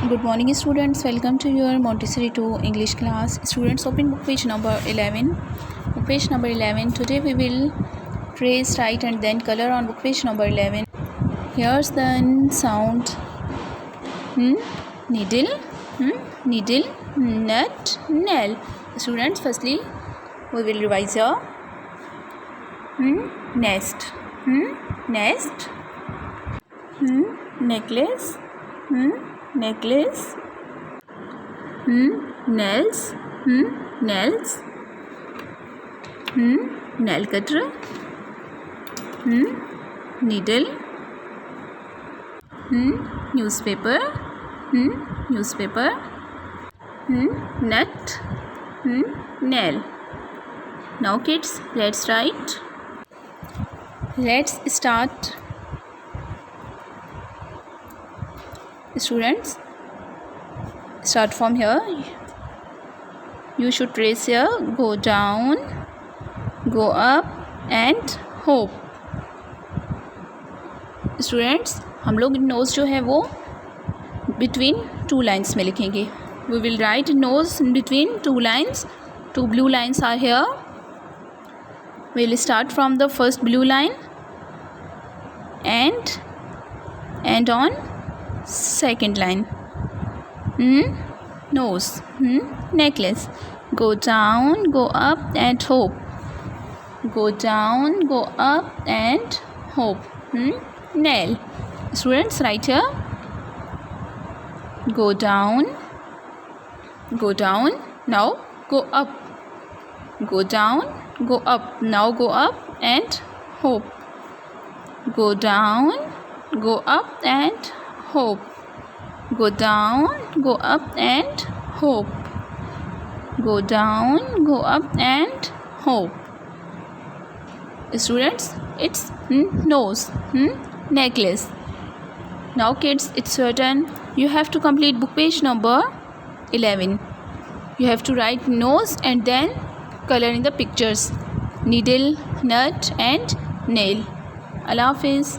Good morning students, welcome to your Montessori 2 English class. Students, open book page number 11. Book page number 11. Today we will trace, write and then color on book page number 11. Here's the sound. Needle, needle, nut, nail. Students, firstly we will revise here. Nest, nest, necklace, necklace, nails, nails, nail cutter, needle, newspaper, newspaper, nut, nail. Now kids, let's write. Let's start. Students, start from here. You should trace here, go down, go up and hope. Students, हम लोग knows जो है वो between two lines में लिखेंगे. We will write nose between two lines. Two blue lines are here. We will start from the first blue line and on second line. Nose, necklace, go down, go up and hope, go down, go up and hope. Nail. Students, write here, go down, now go up, go down, go up, now go up and hope, go down, go up and hope, go down, go up and hope, go down, go up and hope. Students, it's nose, necklace. Now kids, it's your turn. You have to complete book page number 11. You have to write nose and then color in the pictures, needle, nut and nail. Allah Hafiz.